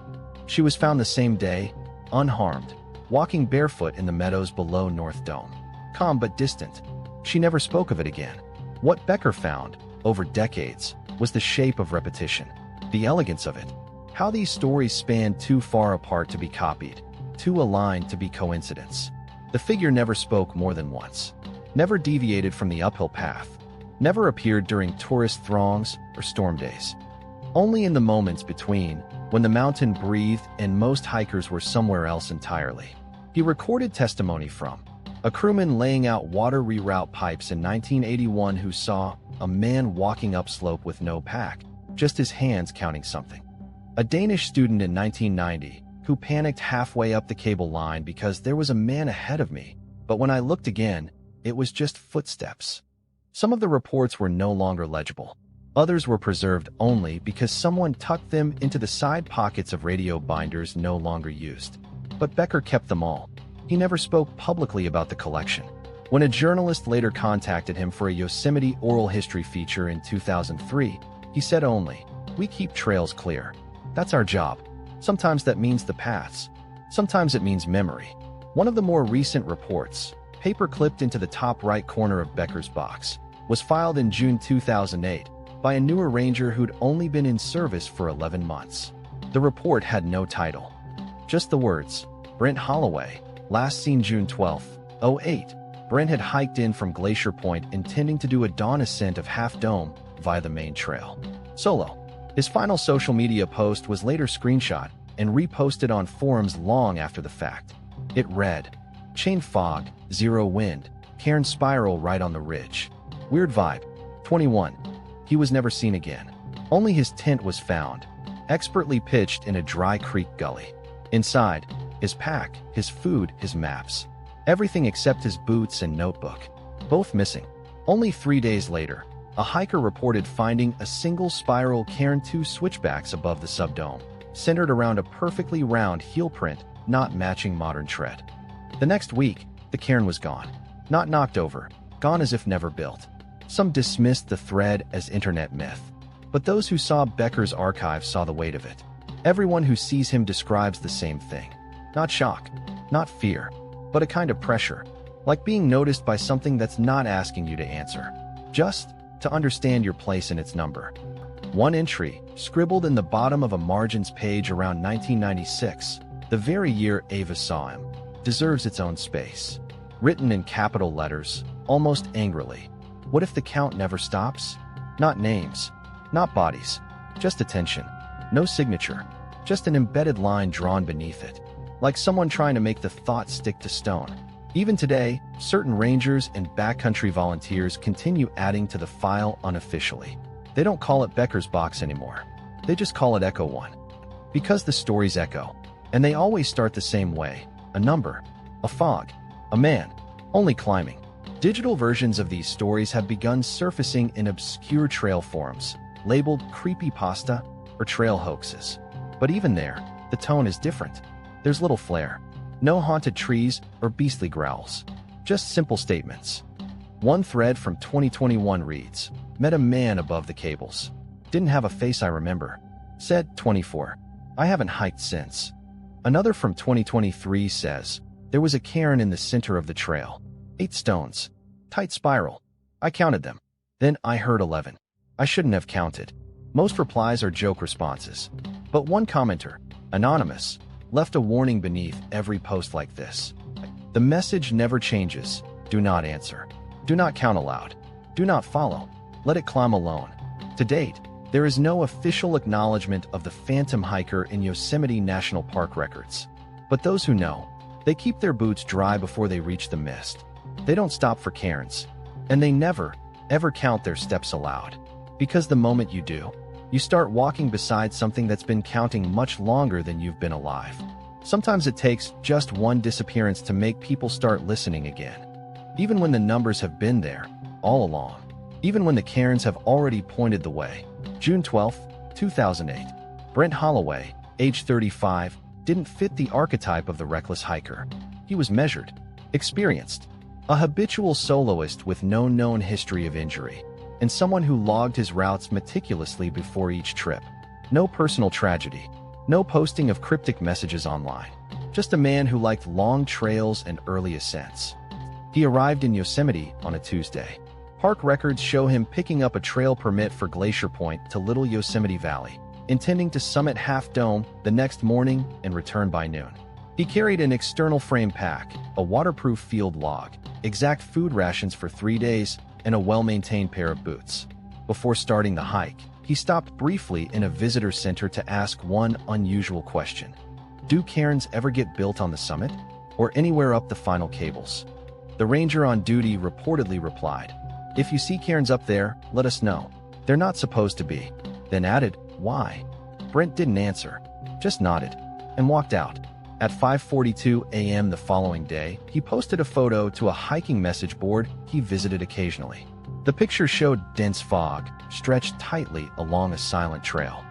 She was found the same day, unharmed, walking barefoot in the meadows below North Dome. Calm but distant. She never spoke of it again. What Becker found, over decades, was the shape of repetition, the elegance of it. How these stories spanned too far apart to be copied, too aligned to be coincidence. The figure never spoke more than once, never deviated from the uphill path, never appeared during tourist throngs or storm days. Only in the moments between, when the mountain breathed and most hikers were somewhere else entirely. He recorded testimony from a crewman laying out water reroute pipes in 1981 who saw a man walking upslope with no pack, just his hands counting something. A Danish student in 1990 who panicked halfway up the cable line because there was a man ahead of me, but when I looked again, it was just footsteps. Some of the reports were no longer legible. Others were preserved only because someone tucked them into the side pockets of radio binders no longer used. But Becker kept them all. He never spoke publicly about the collection. When a journalist later contacted him for a Yosemite oral history feature in 2003, he said only, "We keep trails clear. That's our job. Sometimes that means the paths. Sometimes it means memory." One of the more recent reports, paper clipped into the top right corner of Becker's box, was filed in June 2008 by a newer ranger who'd only been in service for 11 months. The report had no title. Just the words, Brent Holloway, last seen June 12, 2008. Brent had hiked in from Glacier Point intending to do a dawn ascent of Half Dome via the main trail. Solo. His final social media post was later screenshot and reposted on forums long after the fact. It read, "Chain fog, zero wind, Cairns spiral right on the ridge. Weird vibe. 21. He was never seen again. Only his tent was found, expertly pitched in a dry creek gully. Inside, his pack, his food, his maps. Everything except his boots and notebook. Both missing." Only 3 days later, a hiker reported finding a single spiral Cairn 2 switchbacks above the subdome, centered around a perfectly round heel print not matching modern tread. The next week, the cairn was gone. Not knocked over, gone as if never built. Some dismissed the thread as internet myth, but those who saw Becker's archive saw the weight of it. Everyone who sees him describes the same thing. Not shock, not fear, but a kind of pressure, like being noticed by something that's not asking you to answer, just to understand your place in its number. One entry, scribbled in the bottom of a margins page around 1996, the very year Ava saw him, deserves its own space. Written in capital letters, almost angrily. What if the count never stops? Not names, not bodies, just attention. No signature, just an embedded line drawn beneath it, like someone trying to make the thought stick to stone. Even today, certain rangers and backcountry volunteers continue adding to the file unofficially. They don't call it Becker's box anymore. They just call it Echo 1. Because the stories echo, and they always start the same way: a number, a fog, a man, only climbing. Digital versions of these stories have begun surfacing in obscure trail forums, labeled creepypasta or trail hoaxes. But even there, the tone is different. There's little flair. No haunted trees or beastly growls. Just simple statements. One thread from 2021 reads, "Met a man above the cables. Didn't have a face I remember. Said 24. I haven't hiked since." Another from 2023 says, "There was a cairn in the center of the trail. 8 stones. Tight spiral. I counted them. Then I heard 11. I shouldn't have counted." Most replies are joke responses. But one commenter, anonymous, left a warning beneath every post like this. The message never changes. Do not answer. Do not count aloud. Do not follow. Let it climb alone. To date, there is no official acknowledgement of the phantom hiker in Yosemite National Park records. But those who know, they keep their boots dry before they reach the mist. They don't stop for cairns. And they never, ever count their steps aloud. Because the moment you do, you start walking beside something that's been counting much longer than you've been alive. Sometimes it takes just one disappearance to make people start listening again. Even when the numbers have been there, all along. Even when the cairns have already pointed the way. June 12, 2008. Brent Holloway, age 35, didn't fit the archetype of the reckless hiker. He was measured, experienced, a habitual soloist with no known history of injury, and someone who logged his routes meticulously before each trip. No personal tragedy, no posting of cryptic messages online. Just a man who liked long trails and early ascents. He arrived in Yosemite on a Tuesday. Park records show him picking up a trail permit for Glacier Point to Little Yosemite Valley, intending to summit Half Dome the next morning and return by noon. He carried an external frame pack, a waterproof field log, exact food rations for 3 days, and a well-maintained pair of boots. Before starting the hike, he stopped briefly in a visitor center to ask one unusual question. Do cairns ever get built on the summit? Or anywhere up the final cables? The ranger on duty reportedly replied, "If you see cairns up there, let us know. They're not supposed to be." Then added, "Why?" Brent didn't answer, just nodded, and walked out. At 5:42 a.m. the following day, he posted a photo to a hiking message board he visited occasionally. The picture showed dense fog, stretched tightly along a silent trail.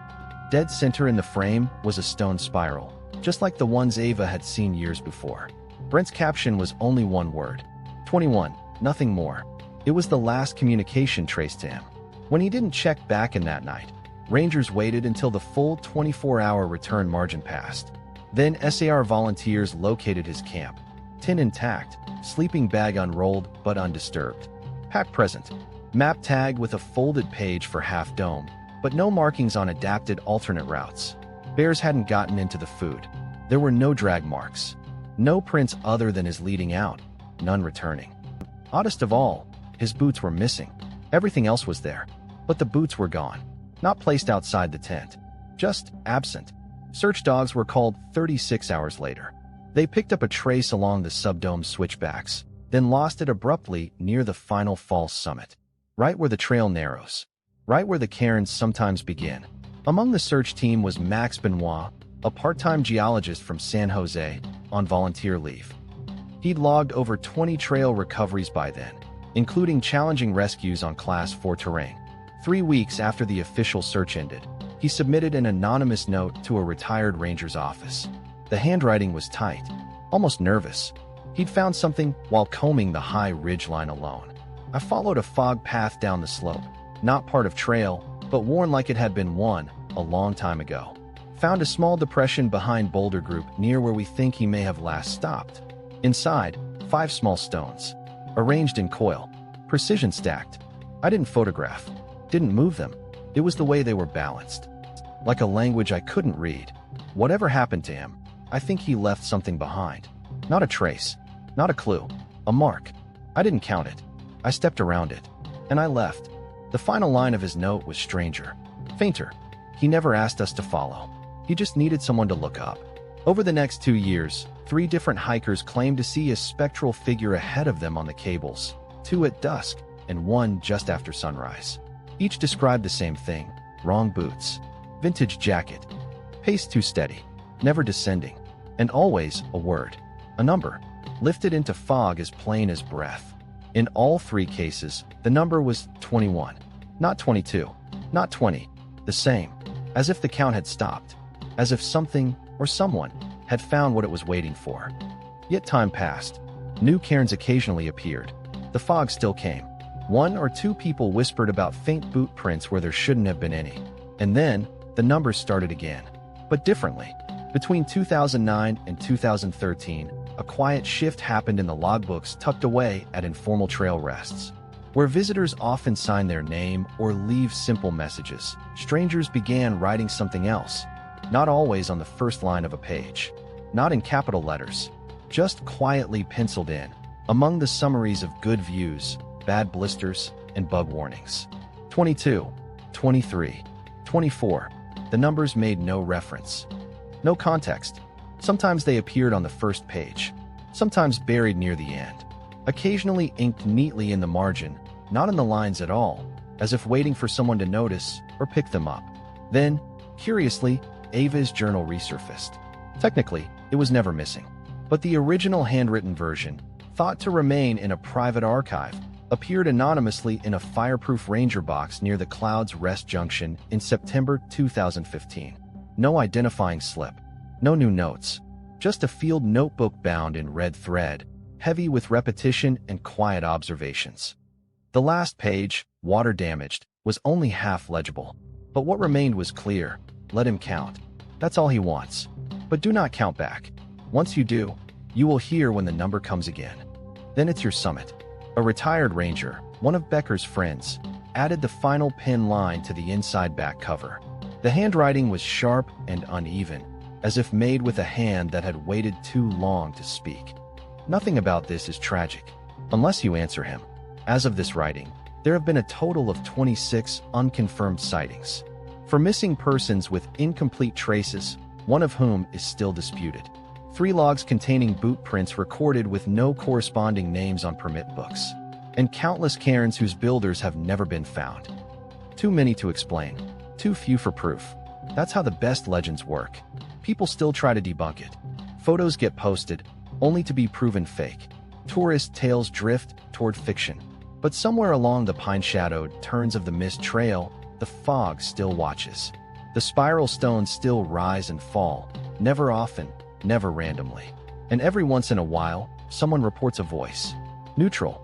Dead center in the frame was a stone spiral, just like the ones Ava had seen years before. Brent's caption was only one word: 21, nothing more. It was the last communication traced to him. When he didn't check back in that night, rangers waited until the full 24-hour return margin passed. Then SAR volunteers located his camp, tin intact, sleeping bag unrolled but undisturbed. Pack present, map tag with a folded page for Half Dome, but no markings on adapted alternate routes. Bears hadn't gotten into the food. There were no drag marks. No prints other than his leading out, none returning. Oddest of all, his boots were missing. Everything else was there, but the boots were gone. Not placed outside the tent. Just absent. Search dogs were called 36 hours later. They picked up a trace along the subdome switchbacks, then lost it abruptly near the final false summit. Right where the trail narrows. Right where the cairns sometimes begin. Among the search team was Max Benoit, a part-time geologist from San Jose, on volunteer leave. He'd logged over 20 trail recoveries by then, including challenging rescues on Class 4 terrain. 3 weeks after the official search ended, he submitted an anonymous note to a retired ranger's office. The handwriting was tight, almost nervous. He'd found something while combing the high ridgeline alone. I followed a fog path down the slope, not part of trail, but worn like it had been one a long time ago. Found a small depression behind Boulder Group near where we think he may have last stopped. Inside, 5 small stones, arranged in coil, precision stacked. I didn't photograph, didn't move them. It was the way they were balanced. Like a language I couldn't read. Whatever happened to him, I think he left something behind. Not a trace, not a clue, a mark. I didn't count it. I stepped around it, and I left. The final line of his note was stranger, fainter. He never asked us to follow. He just needed someone to look up. Over the next 2 years, 3 different hikers claimed to see a spectral figure ahead of them on the cables, 2 at dusk and 1 just after sunrise. Each described the same thing: wrong boots, vintage jacket, pace too steady, never descending, and always a word, a number, lifted into fog as plain as breath. In all 3 cases, the number was 21, not 22, not 20, the same, as if the count had stopped, as if something or someone had found what it was waiting for. Yet time passed. New cairns occasionally appeared. The fog still came. 1 or 2 people whispered about faint boot prints where there shouldn't have been any. And then, the numbers started again, but differently. Between 2009 and 2013, a quiet shift happened in the logbooks tucked away at informal trail rests. Where visitors often sign their name or leave simple messages, strangers began writing something else, not always on the first line of a page, not in capital letters, just quietly penciled in, among the summaries of good views, bad blisters, and bug warnings. 22, 23, 24. The numbers made no reference. No context. Sometimes they appeared on the first page, sometimes buried near the end, occasionally inked neatly in the margin, not in the lines at all, as if waiting for someone to notice or pick them up. Then, curiously, Ava's journal resurfaced. Technically, it was never missing, but the original handwritten version, thought to remain in a private archive, appeared anonymously in a fireproof ranger box near the Clouds Rest Junction in September 2015. No identifying slip, no new notes, just a field notebook bound in red thread, heavy with repetition and quiet observations. The last page, water damaged, was only half legible, but what remained was clear. Let him count. That's all he wants. But do not count back. Once you do, you will hear when the number comes again. Then it's your summit. A retired ranger, one of Becker's friends, added the final pin line to the inside back cover. The handwriting was sharp and uneven, as if made with a hand that had waited too long to speak. Nothing about this is tragic, unless you answer him. As of this writing, there have been a total of 26 unconfirmed sightings. For missing persons with incomplete traces, one of whom is still disputed. 3 logs containing boot prints recorded with no corresponding names on permit books. And countless cairns whose builders have never been found. Too many to explain. Too few for proof. That's how the best legends work. People still try to debunk it. Photos get posted, only to be proven fake. Tourist tales drift toward fiction. But somewhere along the pine-shadowed turns of the mist trail, the fog still watches. The spiral stones still rise and fall, never often, never randomly. And every once in a while, someone reports a voice. Neutral.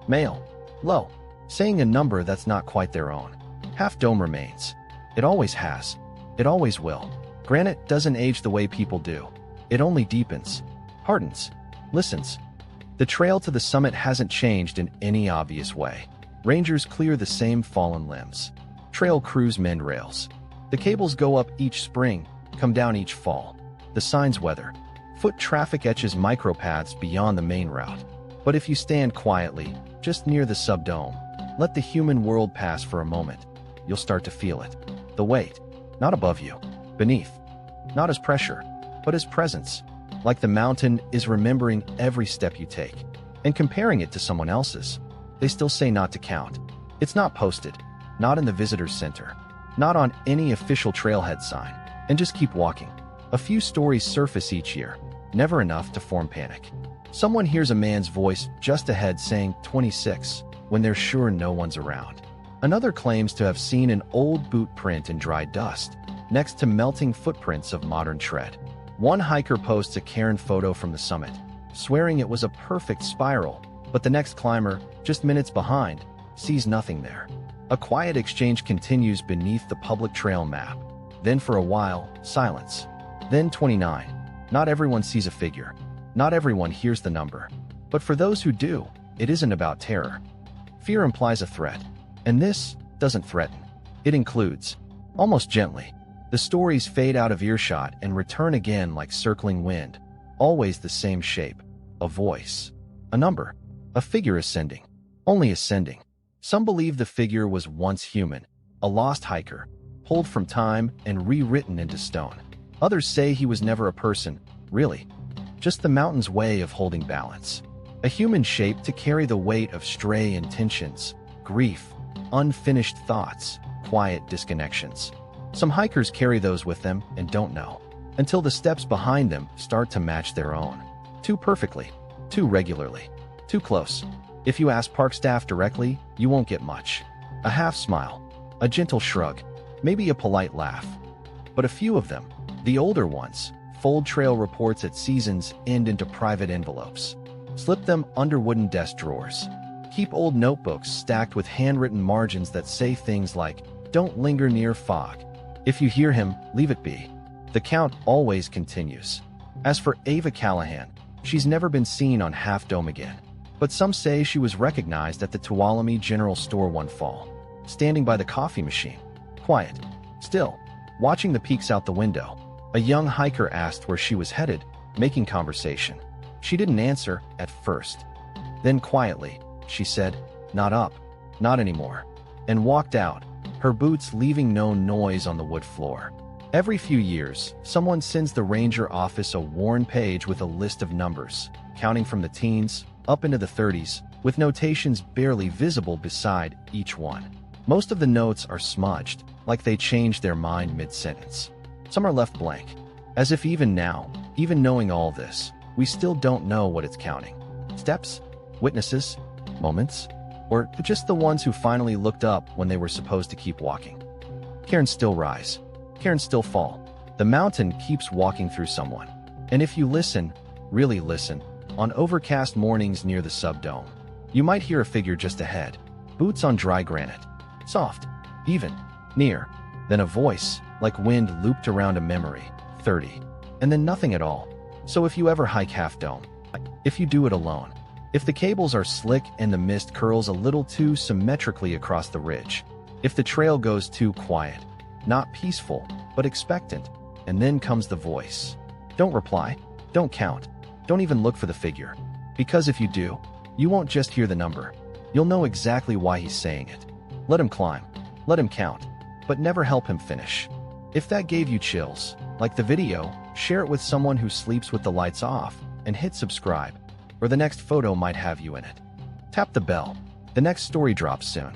Male. Low. Saying a number that's not quite their own. Half Dome remains. It always has. It always will. Granite doesn't age the way people do. It only deepens, hardens, listens. The trail to the summit hasn't changed in any obvious way. Rangers clear the same fallen limbs. Trail crews mend rails. The cables go up each spring, come down each fall. The signs weather. Foot traffic etches micropaths beyond the main route. But if you stand quietly, just near the subdome, let the human world pass for a moment, you'll start to feel it. The weight, not above you, beneath. Not as pressure, but as presence. Like the mountain is remembering every step you take and comparing it to someone else's. They still say not to count. It's not posted, not in the visitor center, not on any official trailhead sign, and just keep walking. A few stories surface each year, never enough to form panic. Someone hears a man's voice just ahead saying 26 when they're sure no one's around. Another claims to have seen an old boot print in dry dust next to melting footprints of modern tread. One hiker posts a Cairns photo from the summit, swearing it was a perfect spiral, but the next climber, just minutes behind, sees nothing there. A quiet exchange continues beneath the public trail map. Then for a while, silence. Then 29. Not everyone sees a figure. Not everyone hears the number. But for those who do, it isn't about terror. Fear implies a threat. And this doesn't threaten. It includes, almost gently. The stories fade out of earshot and return again like circling wind. Always the same shape. A voice. A number. A figure ascending. Only ascending. Some believe the figure was once human. A lost hiker. Pulled from time and rewritten into stone. Others say he was never a person, really. Just the mountain's way of holding balance. A human shape to carry the weight of stray intentions, grief, unfinished thoughts, quiet disconnections. Some hikers carry those with them and don't know, until the steps behind them start to match their own. Too perfectly, too regularly, too close. If you ask park staff directly, you won't get much. A half smile, a gentle shrug, maybe a polite laugh. But a few of them, the older ones, fold trail reports at season's end into private envelopes. Slip them under wooden desk drawers. Keep old notebooks stacked with handwritten margins that say things like, "Don't linger near fog. If you hear him, leave it be." The count always continues. As for Ava Callahan, she's never been seen on Half Dome again. But some say she was recognized at the Tuolumne General Store one fall, standing by the coffee machine. Quiet. Still. Watching the peaks out the window. A young hiker asked where she was headed, making conversation. She didn't answer at first. Then quietly, she said, "Not up. Not anymore," and walked out, her boots leaving no noise on the wood floor. Every few years, someone sends the ranger office a worn page with a list of numbers, counting from the teens up into the 30s, with notations barely visible beside each one. Most of the notes are smudged, like they changed their mind mid-sentence. Some are left blank, as if even now, even knowing all this, we still don't know what it's counting. Steps? Witnesses? Moments? Or just the ones who finally looked up when they were supposed to keep walking? Cairns still rise. Cairns still fall. The mountain keeps walking through someone. And if you listen, really listen, on overcast mornings near the subdome, you might hear a figure just ahead, boots on dry granite. Soft, even, near. Then a voice, like wind looped around a memory, 30. And then nothing at all. So if you ever hike Half Dome, if you do it alone, if the cables are slick and the mist curls a little too symmetrically across the ridge, if the trail goes too quiet, not peaceful, but expectant, and then comes the voice. Don't reply, don't count, don't even look for the figure. Because if you do, you won't just hear the number. You'll know exactly why he's saying it. Let him climb, let him count, but never help him finish. If that gave you chills, like the video, share it with someone who sleeps with the lights off, and hit subscribe, or the next photo might have you in it. Tap the bell. The next story drops soon.